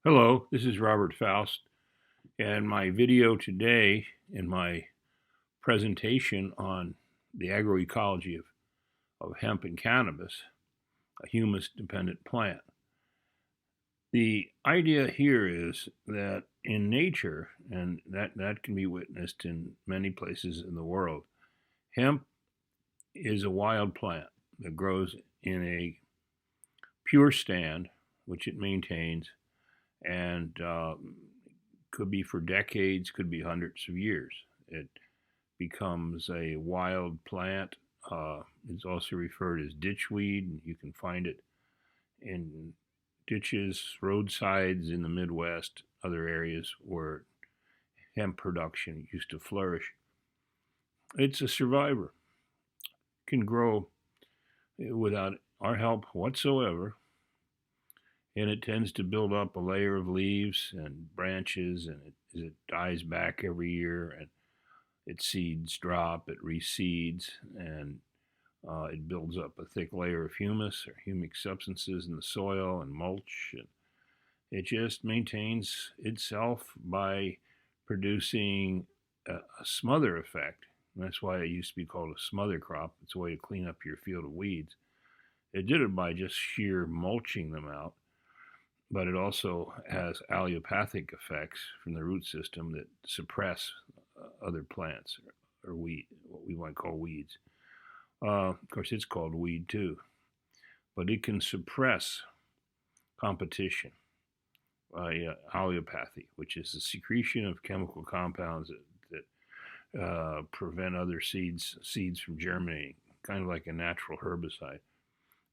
Hello, this is Robert Faust, and my video today in my presentation on the agroecology of hemp and cannabis, a humus-dependent plant. The idea here is that in nature, and that can be witnessed in many places in the world, hemp is a wild plant that grows in a pure stand, which it maintains, and could be for decades, could be hundreds of years. It becomes a wild plant. It's also referred as ditchweed. You can find it in ditches, roadsides in the Midwest, other areas where hemp production used to flourish. It's a survivor. Can grow without our help whatsoever, and it tends to build up a layer of leaves and branches, and it dies back every year, and its seeds drop, it reseeds, and it builds up a thick layer of humus or humic substances in the soil and mulch. And it just maintains itself by producing a smother effect. And that's why it used to be called a smother crop. It's a way to clean up your field of weeds. It did it by just sheer mulching them out, but it also has allelopathic effects from the root system that suppress other plants or weed, what we might call weeds. Of course, it's called weed too, but it can suppress competition by allelopathy, which is the secretion of chemical compounds that prevent other seeds from germinating, kind of like a natural herbicide,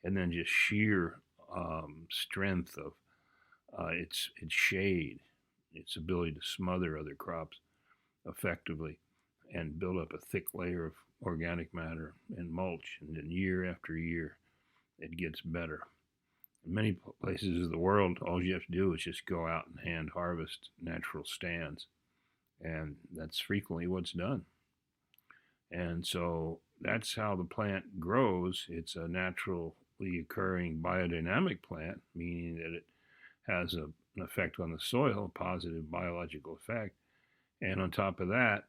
and then just sheer strength of its shade, its ability to smother other crops effectively and build up a thick layer of organic matter and mulch. And then year after year, it gets better. In many places of the world, all you have to do is just go out and hand harvest natural stands. And that's frequently what's done. And so that's how the plant grows. It's a naturally occurring biodynamic plant, meaning that it has an effect on the soil, a positive biological effect. And on top of that,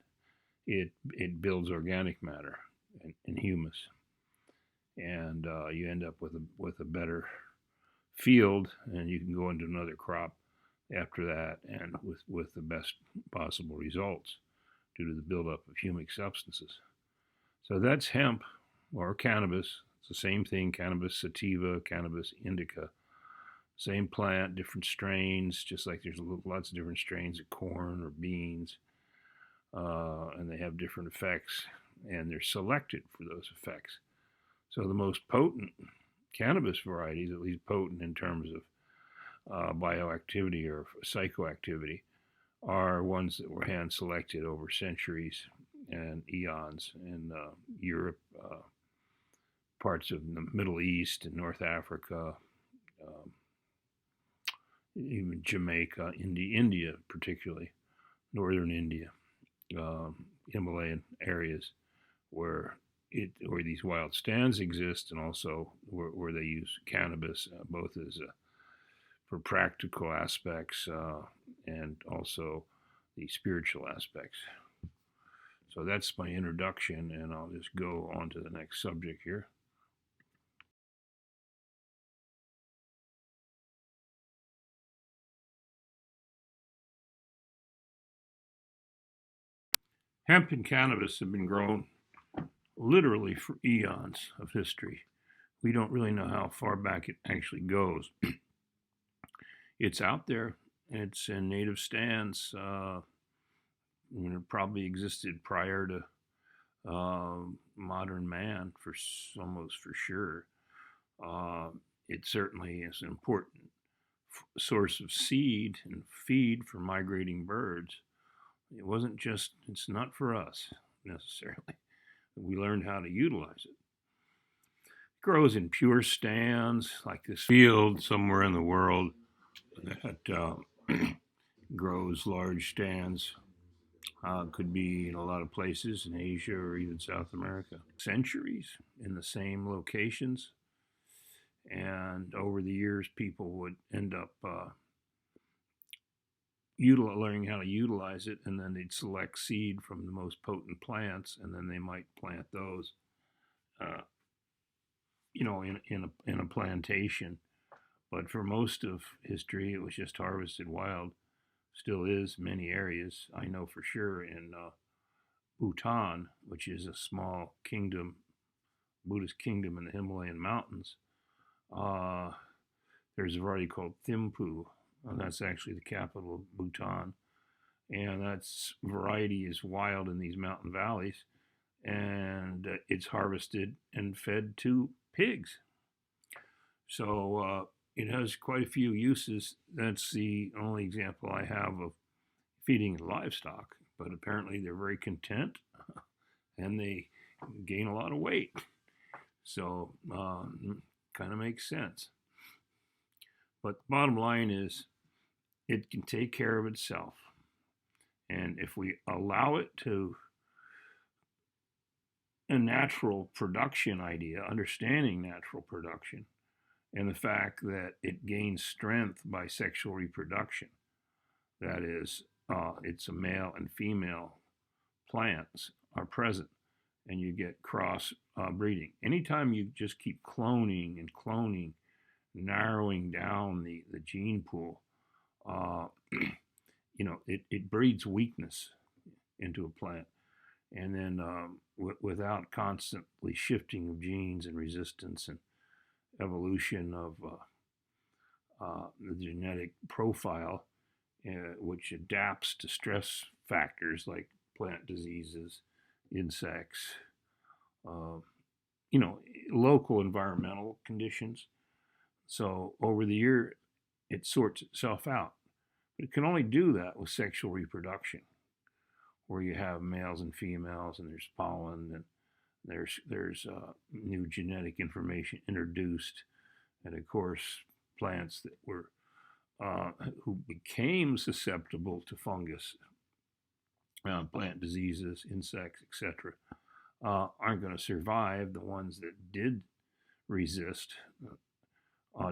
it builds organic matter and humus. And you end up with a better field, and you can go into another crop after that, and with the best possible results due to the buildup of humic substances. So that's hemp or cannabis. It's the same thing: cannabis sativa, cannabis indica. Same plant, different strains, just like there's lots of different strains of corn or beans, and they have different effects, and they're selected for those effects. So the most potent cannabis varieties, at least potent in terms of bioactivity or psychoactivity, are ones that were hand selected over centuries and eons in Europe, parts of the Middle East and North Africa, even Jamaica, India particularly, northern India, Himalayan areas where these wild stands exist, and also where they use cannabis both as for practical aspects and also the spiritual aspects. So that's my introduction, and I'll just go on to the next subject here. Hemp and cannabis have been grown literally for eons of history. We don't really know how far back it actually goes. It's out there. It's in native stands. It probably existed prior to modern man, for almost for sure. It certainly is an important source of seed and feed for migrating birds. It wasn't just, it's not for us necessarily. We learned how to utilize it. It grows in pure stands, like this field somewhere in the world that grows large stands. Could be in a lot of places in Asia or even South America. Centuries in the same locations. And over the years, people would end up learning how to utilize it, and then they'd select seed from the most potent plants, and then they might plant those, uh, in a plantation. But for most of history, it was just harvested wild. Still is many areas. I know for sure in Bhutan, which is a small kingdom, Buddhist kingdom in the Himalayan mountains. There's a variety called Thimphu, and that's actually the capital of Bhutan. And that's variety is wild in these mountain valleys, and it's harvested and fed to pigs. So it has quite a few uses. That's the only example I have of feeding livestock, but apparently they're very content and they gain a lot of weight. So kind of makes sense. But the bottom line is it can take care of itself. And if we allow it to a natural production idea, understanding natural production, and the fact that it gains strength by sexual reproduction, that is, it's a male and female plants are present, and you get cross breeding. Anytime you just keep cloning and cloning, narrowing down the gene pool, it breeds weakness into a plant. And then without constantly shifting of genes and resistance and evolution of the genetic profile, which adapts to stress factors like plant diseases, insects, local environmental conditions. So over the year, it sorts itself out. But it can only do that with sexual reproduction, where you have males and females, and there's pollen, and there's new genetic information introduced, and of course, plants that were who became susceptible to fungus, plant diseases, insects, etc., aren't going to survive. The ones that did resist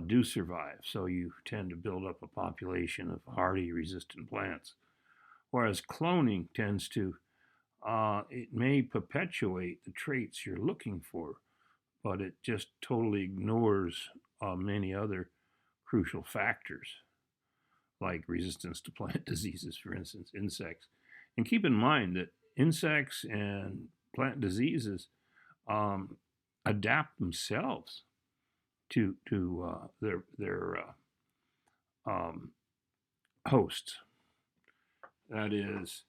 do survive. So you tend to build up a population of hardy resistant plants. Whereas cloning tends to, it may perpetuate the traits you're looking for, but it just totally ignores many other crucial factors, like resistance to plant diseases, for instance, insects. And keep in mind that insects and plant diseases adapt themselves to their hosts. That is,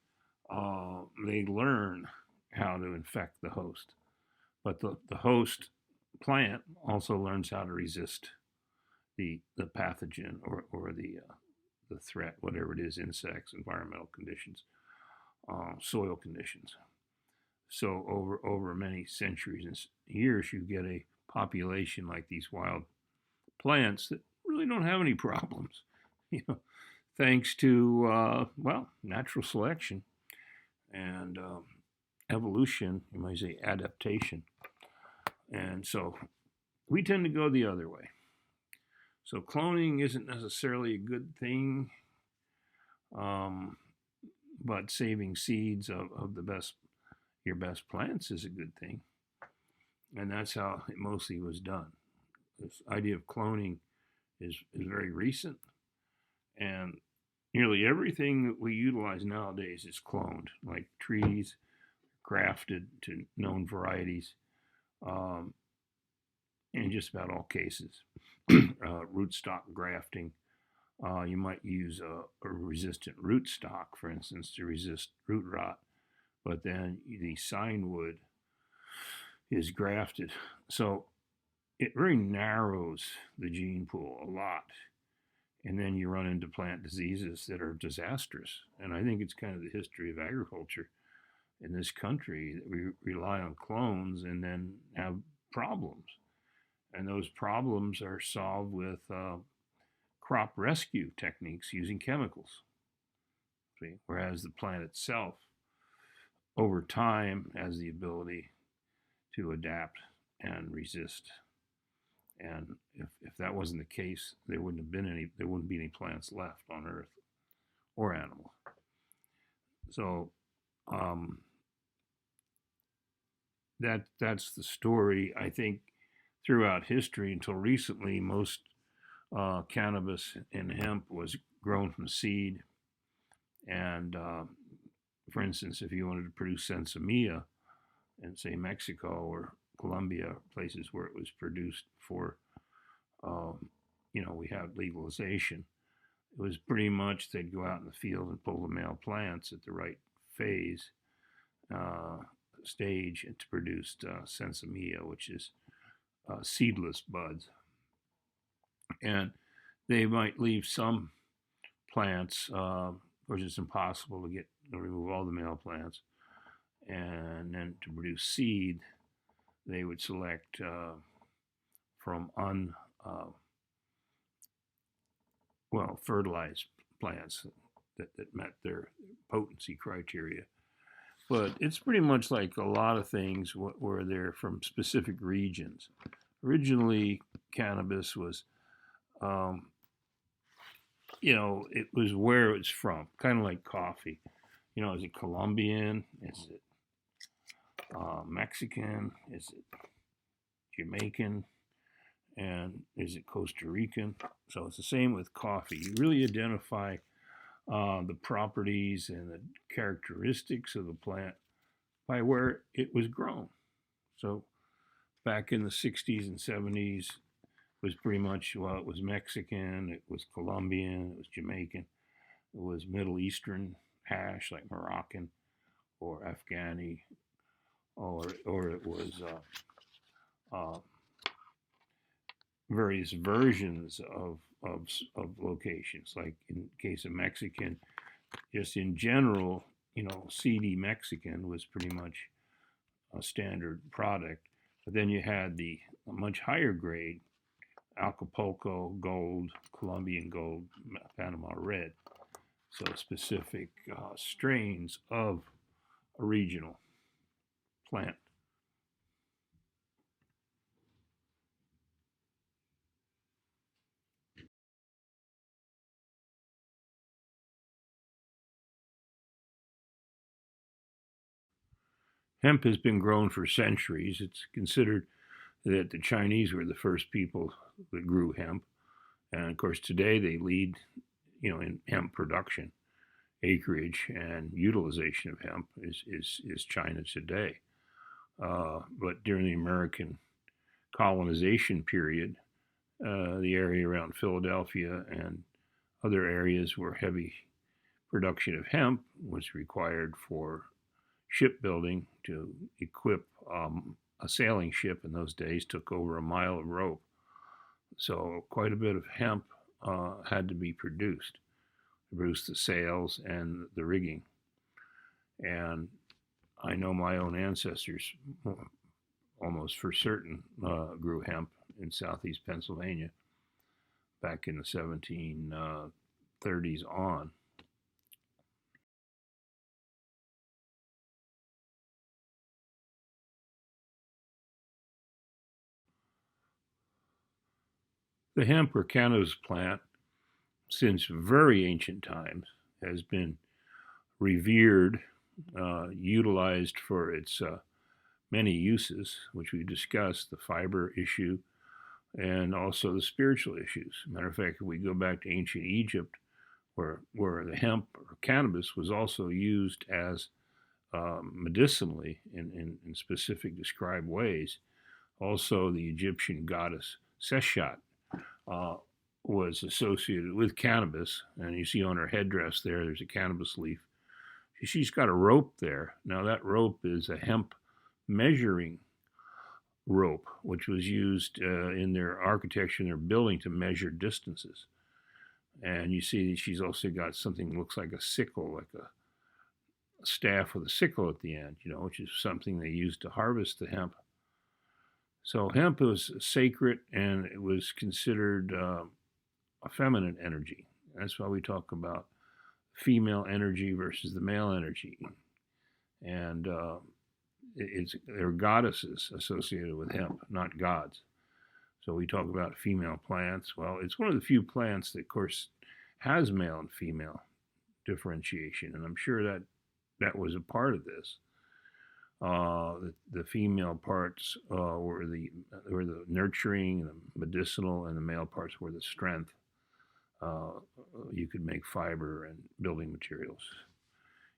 they learn how to infect the host, but the host plant also learns how to resist the pathogen or the threat, whatever it is, insects, environmental conditions, soil conditions. So over many centuries and years, you get a population like these wild plants that really don't have any problems, thanks to natural selection and evolution, you might say adaptation. And so we tend to go the other way. So cloning isn't necessarily a good thing, but saving seeds of your best plants is a good thing. And that's how it mostly was done. This idea of cloning is very recent, and nearly everything that we utilize nowadays is cloned, like trees grafted to known varieties, in just about all cases. Rootstock grafting. You might use a resistant rootstock, for instance, to resist root rot, but then the signwood is grafted. So it really narrows the gene pool a lot. And then you run into plant diseases that are disastrous. And I think it's kind of the history of agriculture in this country that we rely on clones and then have problems. And those problems are solved with crop rescue techniques using chemicals. See? Whereas the plant itself, over time, has the ability to adapt and resist. And if that wasn't the case, there wouldn't be any plants left on Earth, or animals. So that's the story. I think throughout history until recently, most cannabis and hemp was grown from seed. And for instance, if you wanted to produce sensimilla in, say, Mexico or Colombia, places where it was produced for, we had legalization. It was pretty much they'd go out in the field and pull the male plants at the right phase, stage, to produce sensimilla, which is seedless buds. And they might leave some plants, of course it's impossible to remove all the male plants, and then to produce seed, they would select from fertilized plants that met their potency criteria. But it's pretty much like a lot of things where they're from specific regions. Originally, cannabis was, it was where it's from, kind of like coffee. Is it Colombian? Is it Mexican? Is it Jamaican? And is it Costa Rican? So it's the same with coffee. You really identify the properties and the characteristics of the plant by where it was grown. So back in the 60s and 70s, it was pretty much, it was Mexican, it was Colombian, it was Jamaican, it was Middle Eastern hash like Moroccan or Afghani, or it was various versions of locations. Like in case of Mexican, just in general, CD Mexican was pretty much a standard product. But then you had the much higher grade Acapulco Gold, Colombian Gold, Panama Red. So specific strains of a regional plant. Hemp has been grown for centuries. It's considered that the Chinese were the first people that grew hemp. And of course, today they lead, in hemp production. Acreage and utilization of hemp is China today. But during the American colonization period, the area around Philadelphia and other areas where heavy production of hemp was required for shipbuilding. To equip a sailing ship in those days took over a mile of rope. So quite a bit of hemp had to be produced to produce the sails and the rigging. And I know my own ancestors, almost for certain, grew hemp in southeast Pennsylvania back in the 1730s on. The hemp or cannabis plant, since very ancient times, has been revered, utilized for its many uses, which we discussed, the fiber issue and also the spiritual issues. Matter of fact, if we go back to ancient Egypt, where the hemp or cannabis was also used as medicinally in specific described ways. Also, the Egyptian goddess Seshat was associated with cannabis, and you see on her headdress there's a cannabis leaf. She's got a rope there. Now that rope is a hemp measuring rope, which was used in their architecture and their building to measure distances. And you see she's also got something that looks like a sickle, like a staff with a sickle at the end, which is something they used to harvest the hemp. So hemp was sacred, and it was considered a feminine energy. That's why we talk about female energy versus the male energy. And there are goddesses associated with hemp, not gods. So we talk about female plants. Well, it's one of the few plants that, of course, has male and female differentiation, and I'm sure that was a part of this. The female parts were the nurturing, and the medicinal, and the male parts were the strength. You could make fiber and building materials.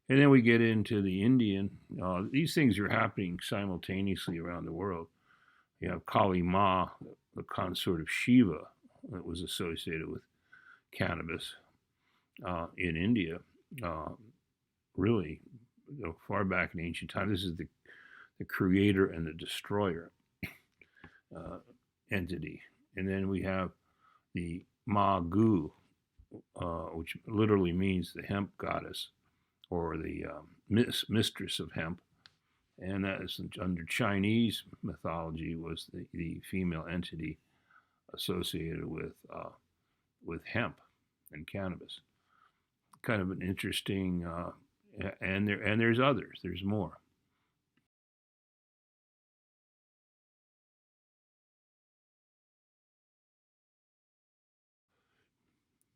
And then we get into the Indian. These things are happening simultaneously around the world. You have Kali Ma, the consort of Shiva, that was associated with cannabis in India, really far back in ancient times. This is the creator and the destroyer entity. And then we have the Ma Gu, which literally means the hemp goddess, or the mistress of hemp. And that is, under Chinese mythology, was the female entity associated with hemp and cannabis. Kind of an interesting, and there's others. There's more.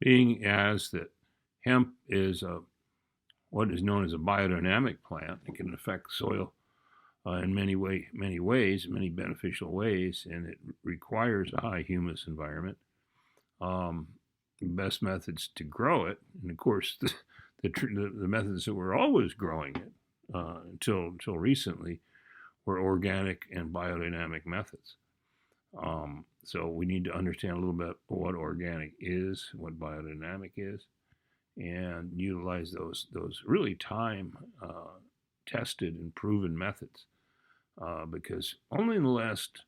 Being as that hemp is what is known as a biodynamic plant, it can affect soil in many ways, many beneficial ways, and it requires a high humus environment. The best methods to grow it, and of course the methods that were always growing it until recently, were organic and biodynamic methods. So we need to understand a little bit what organic is, what biodynamic is, and utilize those really time tested and proven methods. Because only in the last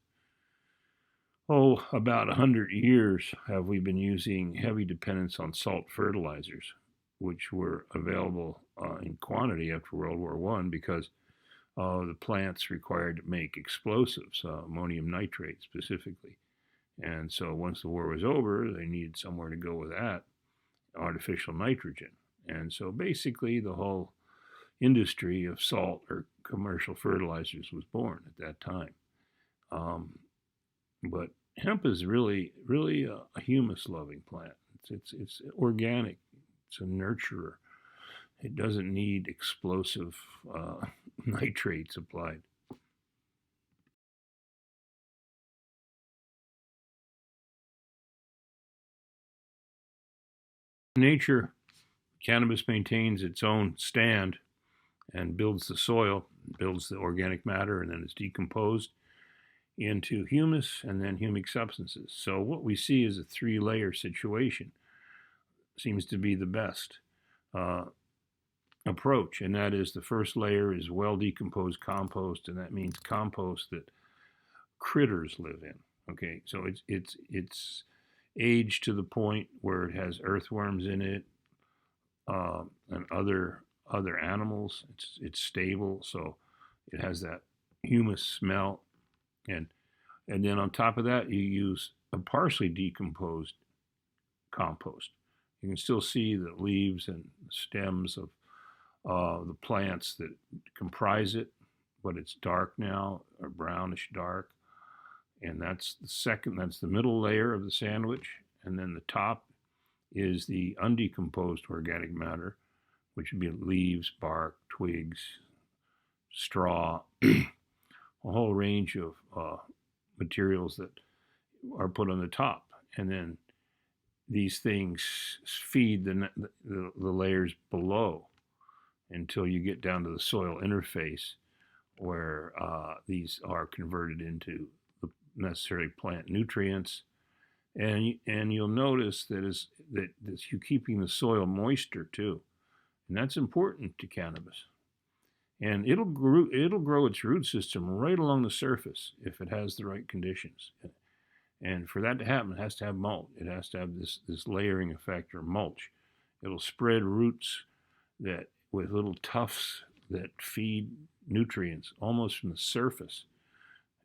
about 100 years have we been using heavy dependence on salt fertilizers, which were available in quantity after World War I because the plants required to make explosives, ammonium nitrate specifically. And so once the war was over, they needed somewhere to go with that, artificial nitrogen. And so basically the whole industry of salt or commercial fertilizers was born at that time. But hemp is really a humus-loving plant. It's organic. It's a nurturer. It doesn't need explosive nitrates applied. In nature, cannabis maintains its own stand and builds the soil, builds the organic matter, and then it's decomposed into humus and then humic substances. So what we see is a 3-layer situation. Seems to be the best approach, and that is the first layer is well decomposed compost, and that means compost that critters live in. Okay, so it's aged to the point where it has earthworms in it and other animals. It's stable, so it has that humus smell, and then on top of that you use a partially decomposed compost. You can still see the leaves and stems of the plants that comprise it, but it's dark now, or brownish dark. And that's the middle layer of the sandwich. And then the top is the undecomposed organic matter, which would be leaves, bark, twigs, straw, a whole range of materials that are put on the top. And then these things feed the layers below until you get down to the soil interface, where these are converted into the necessary plant nutrients. And you'll notice that you're keeping the soil moisture too, and that's important to cannabis. And it'll grow its root system right along the surface if it has the right conditions. And for that to happen, it has to have mulch. It has to have this layering effect, or mulch. It'll spread roots that with little tufts that feed nutrients almost from the surface,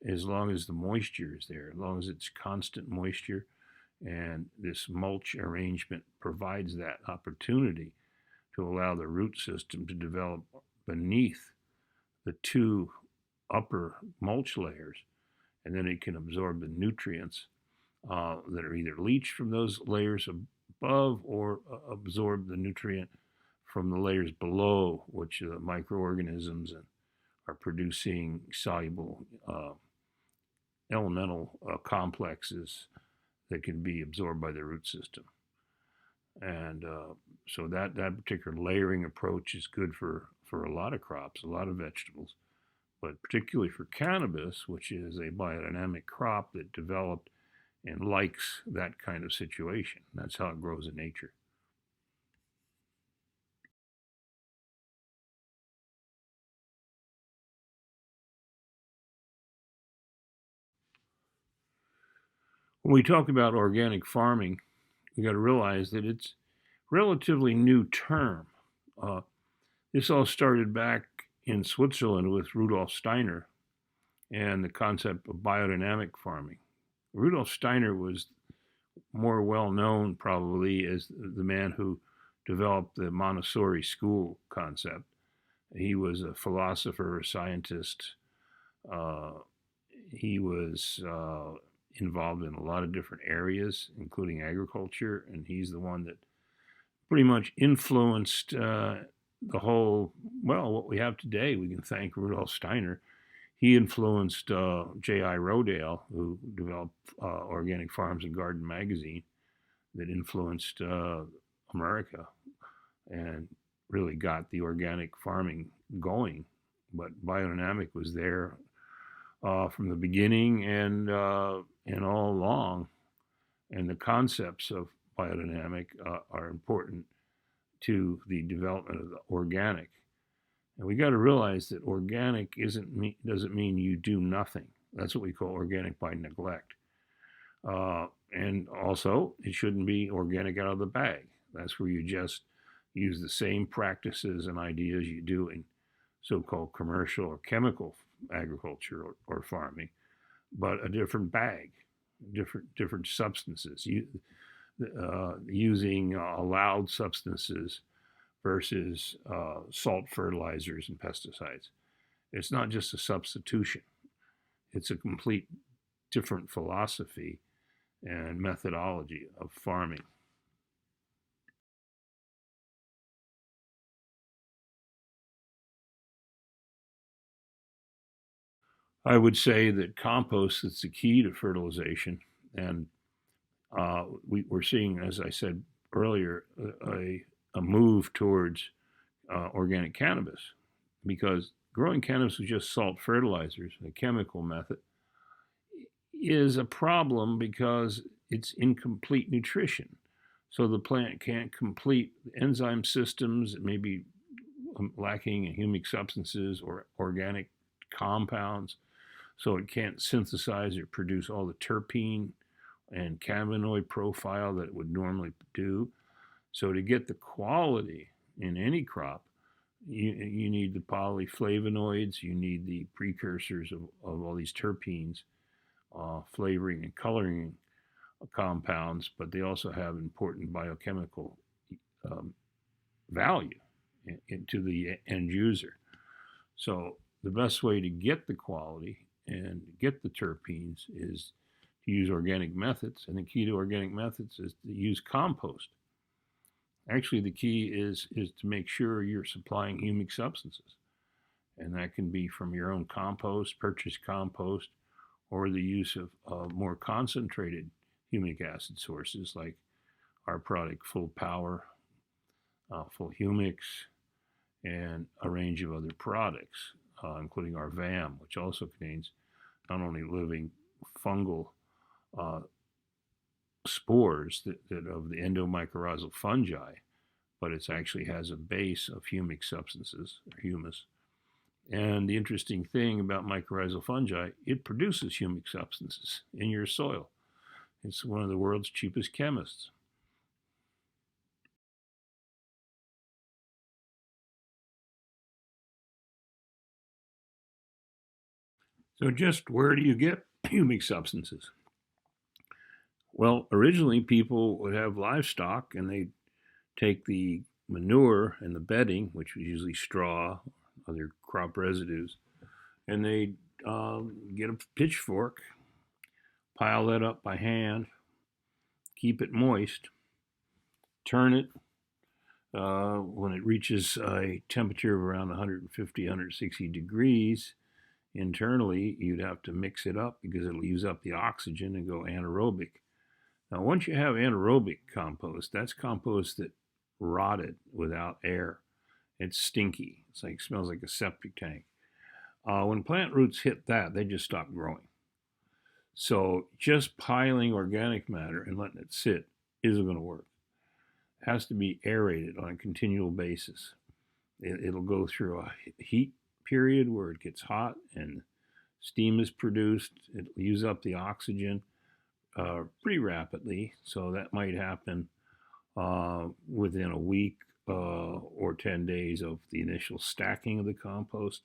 as long as the moisture is there, as long as it's constant moisture. And this mulch arrangement provides that opportunity to allow the root system to develop beneath the 2 upper mulch layers, and then it can absorb the nutrients that are either leached from those layers above or absorb the nutrient from the layers below, which microorganisms are producing soluble elemental complexes that can be absorbed by the root system. And so that particular layering approach is good for a lot of crops, a lot of vegetables, but particularly for cannabis, which is a biodynamic crop that developed and likes that kind of situation. That's how it grows in nature. When we talk about organic farming, we got to realize that it's a relatively new term. Uh, this all started back in Switzerland with Rudolf Steiner and the concept of biodynamic farming. Rudolf Steiner was more well known probably as the man who developed the Montessori school concept. He was a philosopher, a scientist. Uh, he was involved in a lot of different areas, including agriculture, and he's the one that pretty much influenced the whole, well, what we have today. We can thank Rudolf Steiner. He influenced J.I. Rodale, who developed Organic Farms and Garden magazine, that influenced America and really got the organic farming going. But biodynamic was there from the beginning and all along. And the concepts of biodynamic are important to the development of the organic. And we got to realize that organic doesn't mean you do nothing. That's what we call organic by neglect. And also, it shouldn't be organic out of the bag. That's where you just use the same practices and ideas you do in so-called commercial or chemical agriculture or farming, but a different bag, different substances, using allowed substances versus salt fertilizers and pesticides. It's not just a substitution. It's a complete different philosophy and methodology of farming. I would say that compost is the key to fertilization, and we're seeing, as I said earlier, a move towards organic cannabis, because growing cannabis with just salt fertilizers, a chemical method, is a problem because it's incomplete nutrition. So the plant can't complete enzyme systems. It may be lacking in humic substances or organic compounds. So it can't synthesize or produce all the terpene and cannabinoid profile that it would normally do. So to get the quality in any crop, you need the polyflavonoids, you need the precursors of all these terpenes, flavoring and coloring compounds, but they also have important biochemical value to the end user. So the best way to get the quality and get the terpenes is to use organic methods, and the key to organic methods is to use compost. Actually, the key is to make sure you're supplying humic substances, and that can be from your own compost, purchased compost, or the use of more concentrated humic acid sources like our product Full Power, Full Humics, and a range of other products, including our VAM, which also contains not only living fungal spores that of the endomycorrhizal fungi, but it actually has a base of humic substances, or humus. And the interesting thing about mycorrhizal fungi, it produces humic substances in your soil. It's one of the world's cheapest chemists. So just where do you get humic substances? Well, originally people would have livestock and they'd take the manure and the bedding, which was usually straw, other crop residues, and they'd get a pitchfork, pile that up by hand, keep it moist, turn it, when it reaches a temperature of around 150, 160 degrees internally, you'd have to mix it up because it'll use up the oxygen and go anaerobic. Now, once you have anaerobic compost, that's compost that rotted without air. It's stinky. It's like smells like a septic tank. When plant roots hit that, they just stop growing. So just piling organic matter and letting it sit isn't going to work. It has to be aerated on a continual basis. It'll go through a heat period where it gets hot and steam is produced. It'll use up the oxygen pretty rapidly. So that might happen within a week or 10 days of the initial stacking of the compost.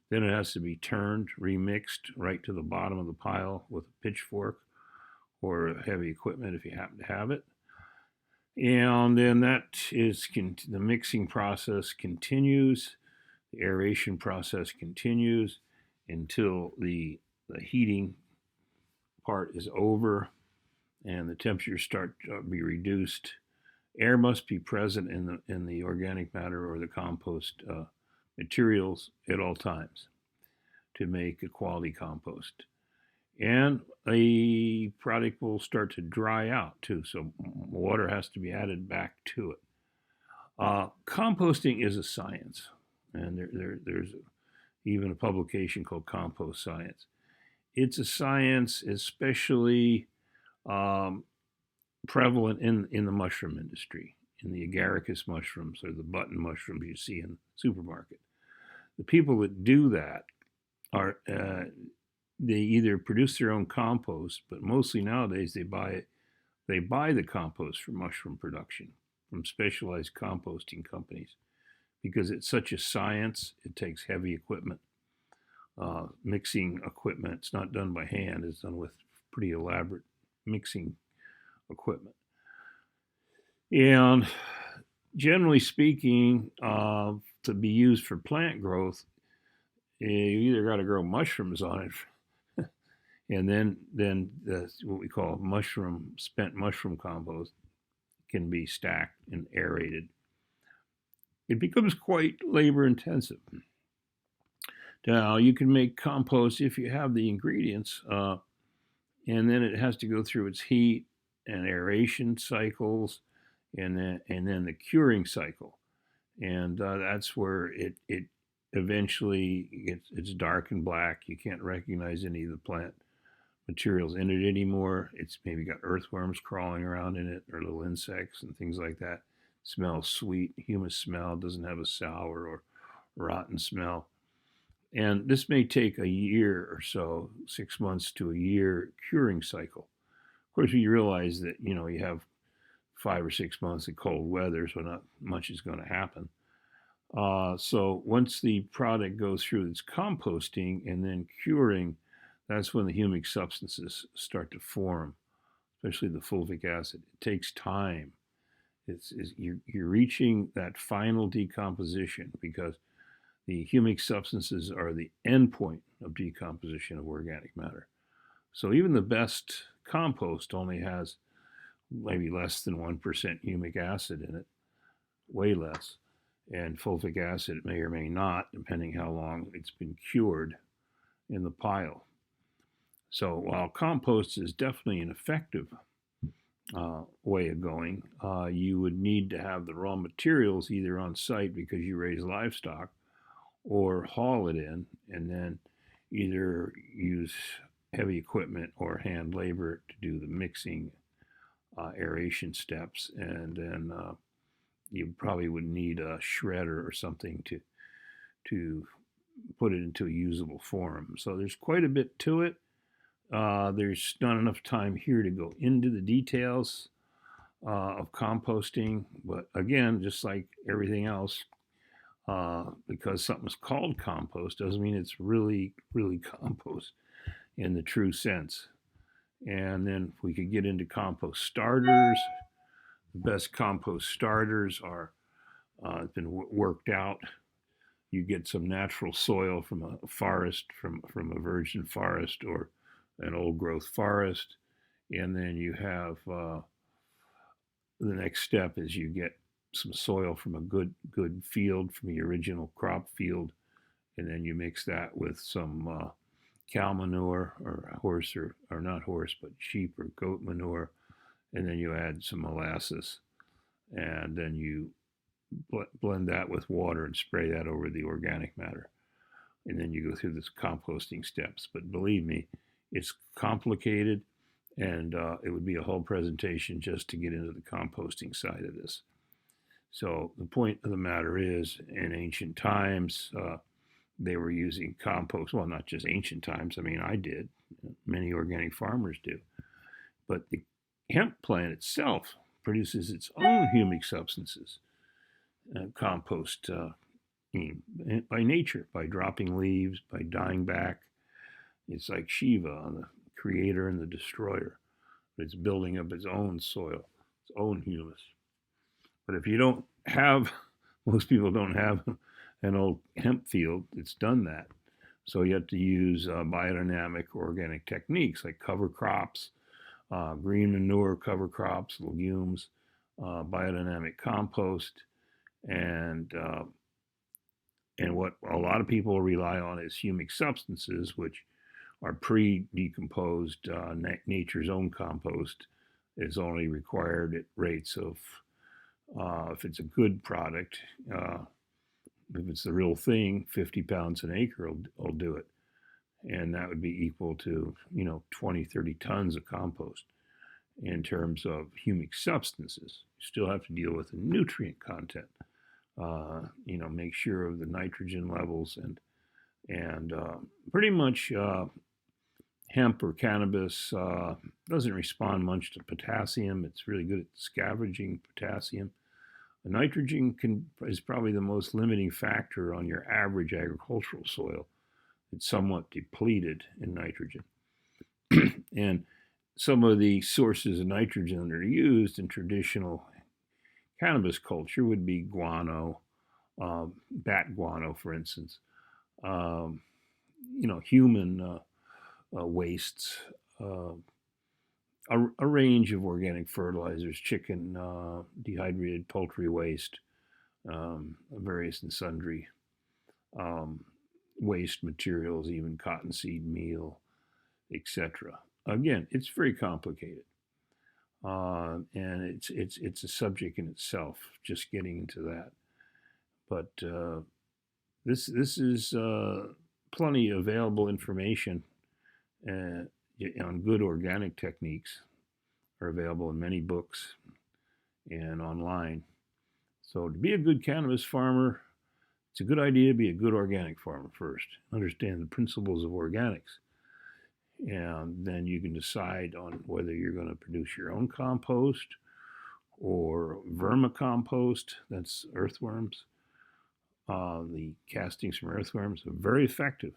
Then it has to be turned, remixed right to the bottom of the pile with a pitchfork or heavy equipment if you happen to have it. And then the mixing process continues, the aeration process continues until the heating part is over and the temperatures start to be reduced. Air must be present in the organic matter or the compost materials at all times to make a quality compost. And a product will start to dry out too, so water has to be added back to it. Composting is a science, and there's even a publication called Compost Science. It's a science especially prevalent in the mushroom industry, in the agaricus mushrooms or the button mushrooms you see in the supermarket. The people that do that are they either produce their own compost, but mostly nowadays they buy the compost for mushroom production from specialized composting companies because it's such a science. It takes heavy equipment, mixing equipment. It's not done by hand. It's done with pretty elaborate mixing equipment. And generally speaking, to be used for plant growth, you either got to grow mushrooms on it, and then what we call spent mushroom compost can be stacked and aerated. It becomes quite labor intensive. Now you can make compost if you have the ingredients, and then it has to go through its heat and aeration cycles, and then the curing cycle, and that's where it eventually it's dark and black. You can't recognize any of the plant materials in it anymore. It's maybe got earthworms crawling around in it or little insects and things like that. It smells sweet, humus smell, doesn't have a sour or rotten smell. And this may take a year or so, 6 months to a year curing cycle. Of course, you realize that, you have 5 or 6 months of cold weather, so not much is going to happen. So once the product goes through its composting and then curing, that's when the humic substances start to form, especially the fulvic acid. It takes time. You're reaching that final decomposition because the humic substances are the end point of decomposition of organic matter. So even the best compost only has maybe less than 1% humic acid in it, way less. And fulvic acid may or may not, depending how long it's been cured in the pile. So while compost is definitely an effective way of going, you would need to have the raw materials either on site because you raise livestock, or haul it in and then either use heavy equipment or hand labor to do the mixing, aeration steps, and then you probably would need a shredder or something to put it into a usable form. So there's quite a bit to it. There's not enough time here to go into the details of composting, but again, just like everything else, because something's called compost doesn't mean it's really compost in the true sense. And then if we could get into compost starters, the best compost starters are been worked out. You get some natural soil from a forest, from a virgin forest or an old growth forest, and then you have the next step is you get some soil from a good field, from the original crop field, and then you mix that with some cow manure or horse or not horse but sheep or goat manure, and then you add some molasses, and then you blend that with water and spray that over the organic matter, and then you go through this composting steps. But believe me, it's complicated, and it would be a whole presentation just to get into the composting side of this. So the point of the matter is, in ancient times, they were using compost. Well, not just ancient times. I mean, I did. Many organic farmers do. But the hemp plant itself produces its own humic substances, compost by nature, by dropping leaves, by dying back. It's like Shiva, the creator and the destroyer. It's building up its own soil, its own humus. But if you don't have, most people don't have an old hemp field that's done that. So you have to use biodynamic organic techniques like cover crops, green manure cover crops, legumes, biodynamic compost, and what a lot of people rely on is humic substances, which are pre-decomposed. Nature's own compost is only required at rates of, if it's a good product, if it's the real thing, 50 pounds an acre will do it. And that would be equal to, 20, 30 tons of compost. In terms of humic substances, you still have to deal with the nutrient content. Make sure of the nitrogen levels, and pretty much hemp or cannabis doesn't respond much to potassium. It's really good at scavenging potassium. Nitrogen is probably the most limiting factor on your average agricultural soil. It's somewhat depleted in nitrogen. And some of the sources of nitrogen that are used in traditional cannabis culture would be guano, bat guano, for instance, human wastes, a range of organic fertilizers, chicken, dehydrated poultry waste, various and sundry waste materials, even cottonseed meal, etc. Again, it's very complicated, and it's a subject in itself. Just getting into that, but this is plenty available information on good organic techniques are available in many books and online. So to be a good cannabis farmer, it's a good idea to be a good organic farmer first. Understand the principles of organics. And then you can decide on whether you're going to produce your own compost or vermicompost. That's earthworms. The castings from earthworms are very effective.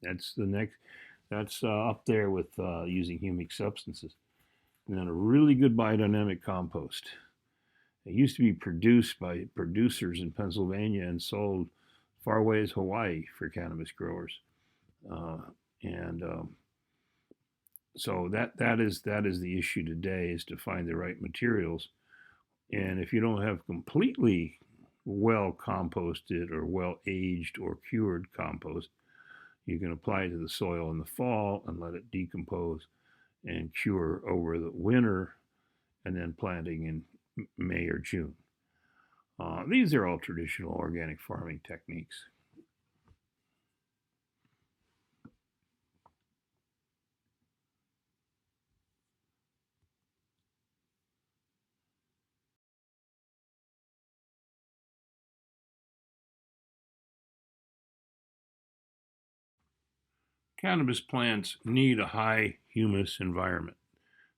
That's the next. That's up there with using humic substances. And then a really good biodynamic compost. It used to be produced by producers in Pennsylvania and sold far away as Hawaii for cannabis growers. So that is the issue today, is to find the right materials. And if you don't have completely well composted or well aged or cured compost, you can apply it to the soil in the fall and let it decompose and cure over the winter, and then planting in May or June. These are all traditional organic farming techniques. Cannabis plants need a high humus environment.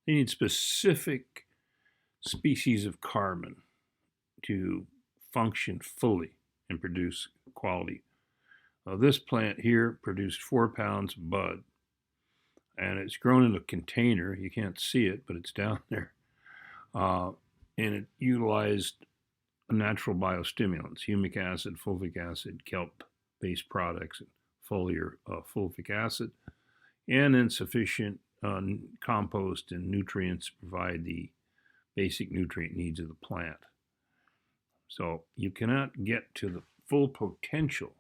They need specific species of carbon to function fully and produce quality. This plant here produced 4 pounds of bud, and it's grown in a container. You can't see it, but it's down there. And it utilized natural bio stimulants, humic acid, fulvic acid, kelp-based products, and fulvic acid, and then sufficient compost and nutrients to provide the basic nutrient needs of the plant. So you cannot get to the full potential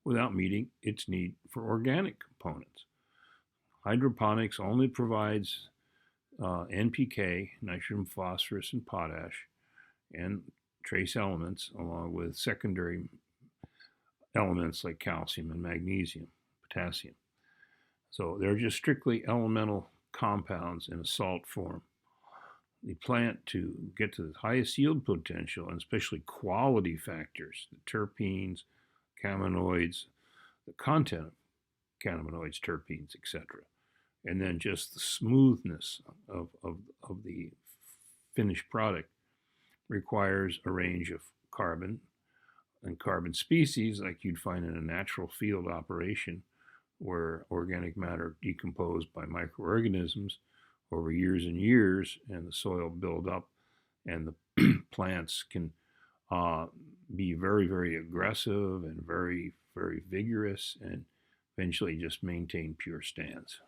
without meeting its need for organic components. Hydroponics only provides NPK, nitrogen, phosphorus, and potash, and trace elements, along with secondary elements like calcium and magnesium, potassium. So they're just strictly elemental compounds in a salt form. The plant, to get to the highest yield potential, and especially quality factors, the terpenes, cannabinoids, the content of cannabinoids, terpenes, etc., and then just the smoothness of the finished product, requires a range of carbon and carbon species like you'd find in a natural field operation, where organic matter decomposed by microorganisms over years and years, and the soil build up, and the plants can be very, very aggressive and very, very vigorous, and eventually just maintain pure stands.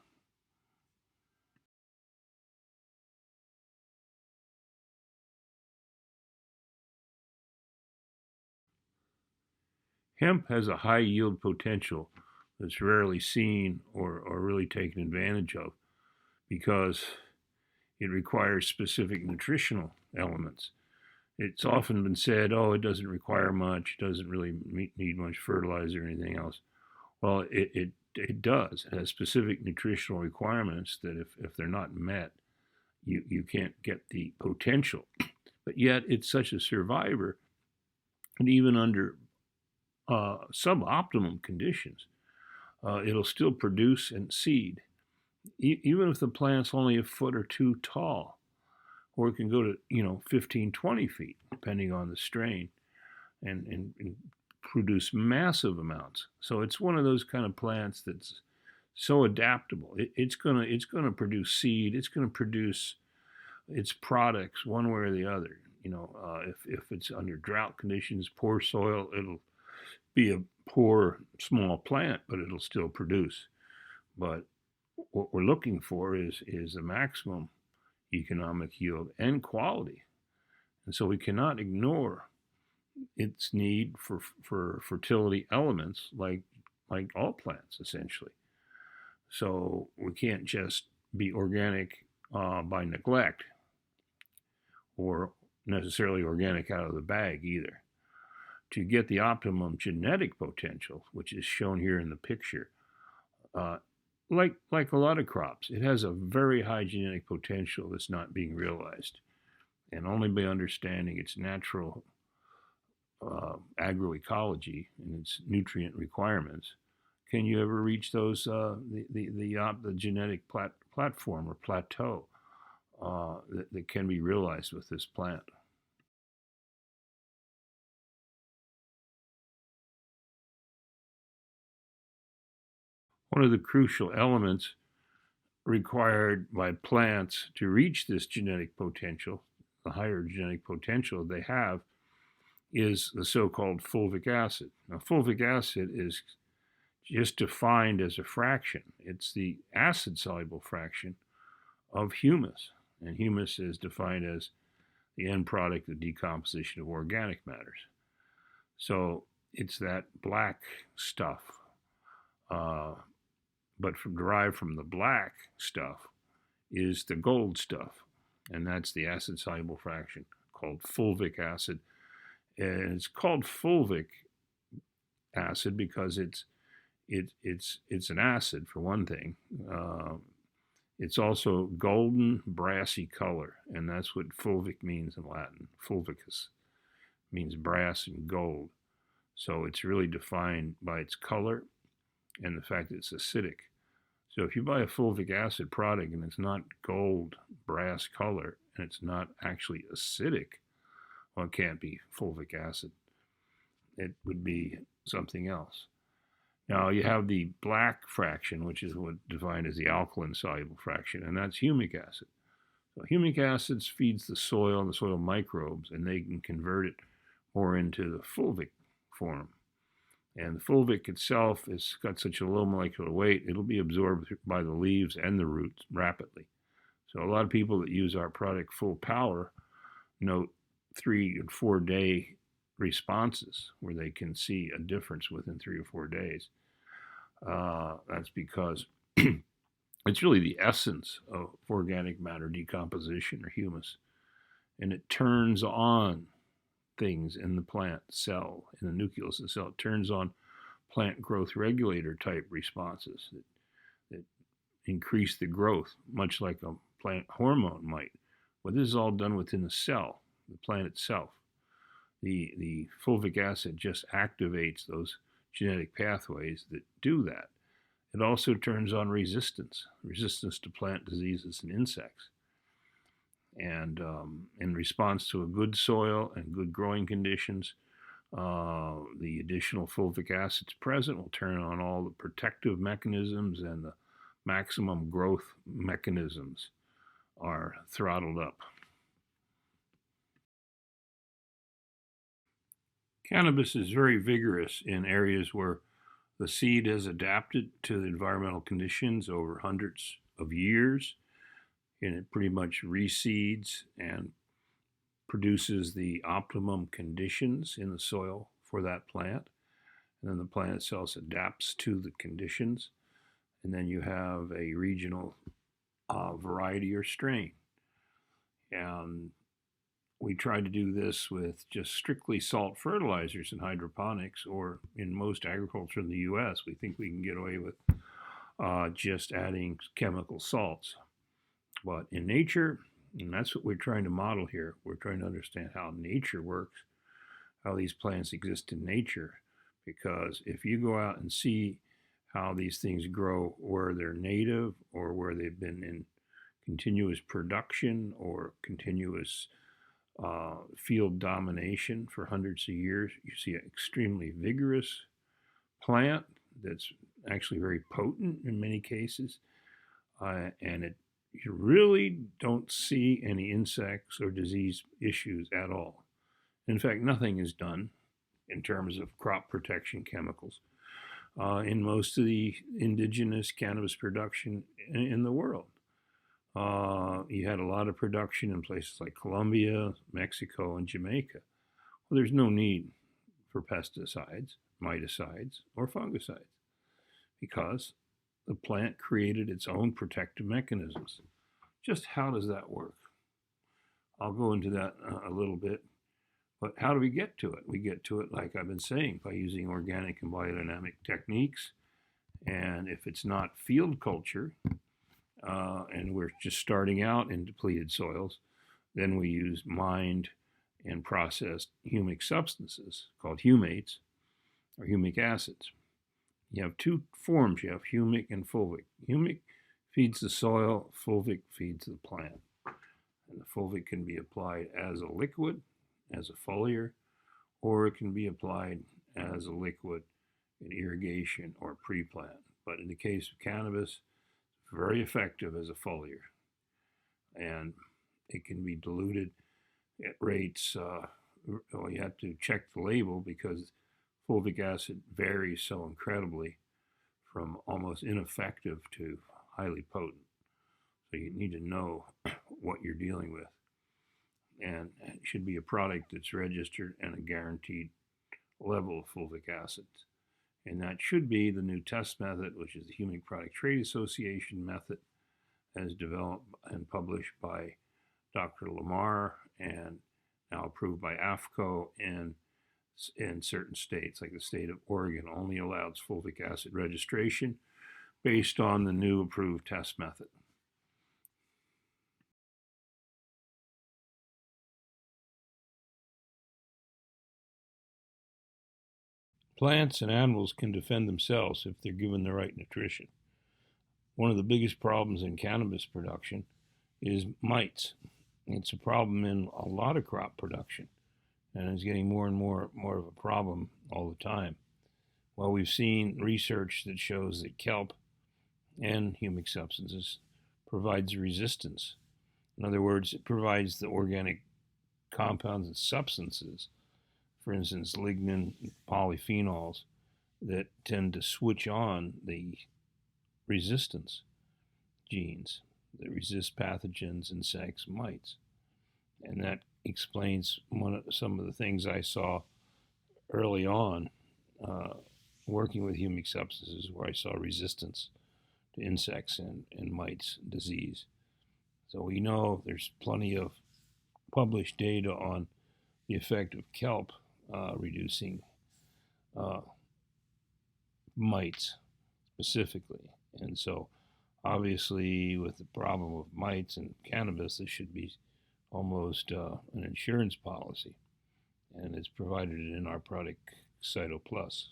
Hemp has a high yield potential that's rarely seen or really taken advantage of, because it requires specific nutritional elements. It's often been said, oh, it doesn't require much, it doesn't really need much fertilizer or anything else. Well, it does. It has specific nutritional requirements that if they're not met, you can't get the potential. But yet it's such a survivor, and even under suboptimum conditions, it'll still produce and seed, even if the plant's only a foot or two tall, or it can go to 15, 20 feet, depending on the strain, and produce massive amounts. So it's one of those kind of plants that's so adaptable. It's gonna produce seed. It's gonna produce its products one way or the other. If it's under drought conditions, poor soil, it'll be a poor small plant, but it'll still produce. But what we're looking for is the maximum economic yield and quality, and so we cannot ignore its need for fertility elements, like all plants essentially. So we can't just be organic by neglect, or necessarily organic out of the bag either. To get the optimum genetic potential, which is shown here in the picture, like a lot of crops, it has a very high genetic potential that's not being realized. And only by understanding its natural agroecology and its nutrient requirements can you ever reach those the genetic platform or plateau that can be realized with this plant. One of the crucial elements required by plants to reach this genetic potential, the higher genetic potential they have, is the so-called fulvic acid. Now, fulvic acid is just defined as a fraction. It's the acid-soluble fraction of humus, and humus is defined as the end product of decomposition of organic matters. So it's that black stuff, but derived from the black stuff is the gold stuff, and that's the acid-soluble fraction called fulvic acid. And it's called fulvic acid because it's an acid, for one thing. It's also golden, brassy color, and that's what fulvic means in Latin. Fulvicus means brass and gold. So it's really defined by its color and the fact that it's acidic. So if you buy a fulvic acid product and it's not gold, brass color, and it's not actually acidic, well, it can't be fulvic acid. It would be something else. Now you have the black fraction, which is what defined as the alkaline soluble fraction, and that's humic acid. So humic acid feeds the soil and the soil microbes, and they can convert it more into the fulvic form. And the fulvic itself has got such a low molecular weight, it'll be absorbed by the leaves and the roots rapidly. So a lot of people that use our product Full Power note 3 and 4 day responses where they can see a difference within 3 or 4 days. That's because it's really the essence of organic matter decomposition or humus, and it turns on things in the plant cell, in the nucleus of the cell. It turns on plant growth regulator type responses that increase the growth, much like a plant hormone might. But this is all done within the cell, the plant itself. The fulvic acid just activates those genetic pathways that do that. It also turns on resistance to plant diseases and insects. And in response to a good soil and good growing conditions, the additional fulvic acids present will turn on all the protective mechanisms, and the maximum growth mechanisms are throttled up. Cannabis is very vigorous in areas where the seed has adapted to the environmental conditions over hundreds of years, and it pretty much reseeds and produces the optimum conditions in the soil for that plant. And then the plant itself adapts to the conditions. And then you have a regional variety or strain. And we try to do this with just strictly salt fertilizers in hydroponics, or in most agriculture in the U.S., we think we can get away with just adding chemical salts. But in nature, and that's what we're trying to model here, we're trying to understand how nature works, how these plants exist in nature. Because if you go out and see how these things grow where they're native, or where they've been in continuous production or continuous field domination for hundreds of years, you see an extremely vigorous plant that's actually very potent in many cases, and you really don't see any insects or disease issues at all. In fact, nothing is done in terms of crop protection chemicals in most of the indigenous cannabis production in the world. You had a lot of production in places like Colombia, Mexico, and Jamaica. Well, there's no need for pesticides, miticides, or fungicides, because the plant created its own protective mechanisms. Just how does that work? I'll go into that a little bit. But how do we get to it? We get to it, like I've been saying, by using organic and biodynamic techniques. And if it's not field culture, and we're just starting out in depleted soils, then we use mined and processed humic substances called humates or humic acids. You have two forms. You have humic and fulvic. Humic feeds the soil, fulvic feeds the plant. And the fulvic can be applied as a liquid, as a foliar, or it can be applied as a liquid in irrigation or pre-plant. But in the case of cannabis, it's very effective as a foliar. And it can be diluted at rates, well, you have to check the label, because fulvic acid varies so incredibly from almost ineffective to highly potent. So you need to know what you're dealing with. And it should be a product that's registered and a guaranteed level of fulvic acids. And that should be the new test method, which is the Humic Product Trade Association method, as developed and published by Dr. Lamar and now approved by AFCO, and in certain states, like the state of Oregon, only allows fulvic acid registration based on the new approved test method. Plants and animals can defend themselves if they're given the right nutrition. One of the biggest problems in cannabis production is mites. It's a problem in a lot of crop production, and it's getting more and more of a problem all the time. Well, we've seen research that shows that kelp and humic substances provides resistance. In other words, it provides the organic compounds and substances, for instance, lignin, polyphenols, that tend to switch on the resistance genes that resist pathogens, insects, mites. And that explains some of the things I saw early on working with humic substances, where I saw resistance to insects and mites disease. So we know there's plenty of published data on the effect of kelp reducing mites specifically. And so obviously with the problem of mites and cannabis, this should be almost an insurance policy, and it's provided in our product Cyto Plus.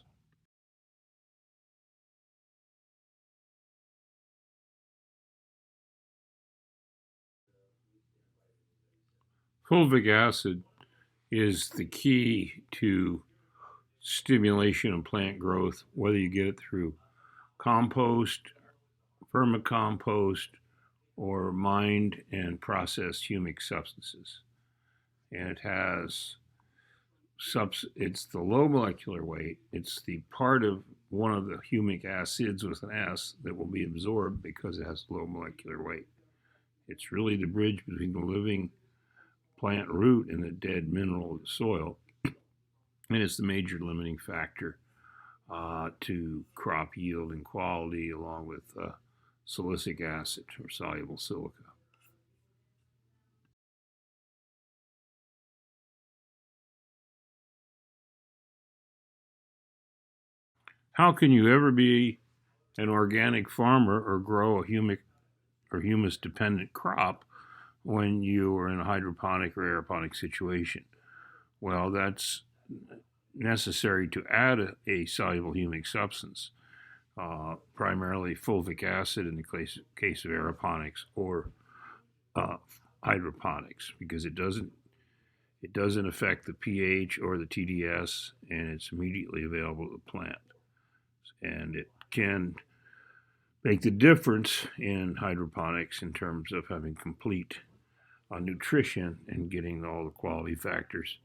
Fulvic acid is the key to stimulation of plant growth, whether you get it through compost, vermicompost, or mined and processed humic substances. And it has it's the low molecular weight. It's the part of one of the humic acids with an S that will be absorbed because it has low molecular weight. It's really the bridge between the living plant root and the dead mineral of the soil, and it's the major limiting factor to crop yield and quality, along with silicic acid or soluble silica. How can you ever be an organic farmer or grow a humic or humus dependent crop when you are in a hydroponic or aeroponic situation? Well, that's necessary to add a soluble humic substance, primarily fulvic acid in the case of aeroponics, or hydroponics, because it doesn't affect the pH or the TDS, and it's immediately available to the plant. And it can make the difference in hydroponics in terms of having complete nutrition and getting all the quality factors.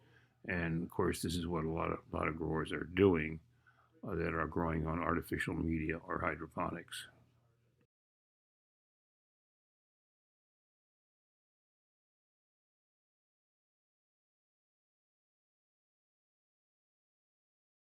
And of course, this is what a lot of growers are doing that are growing on artificial media or hydroponics.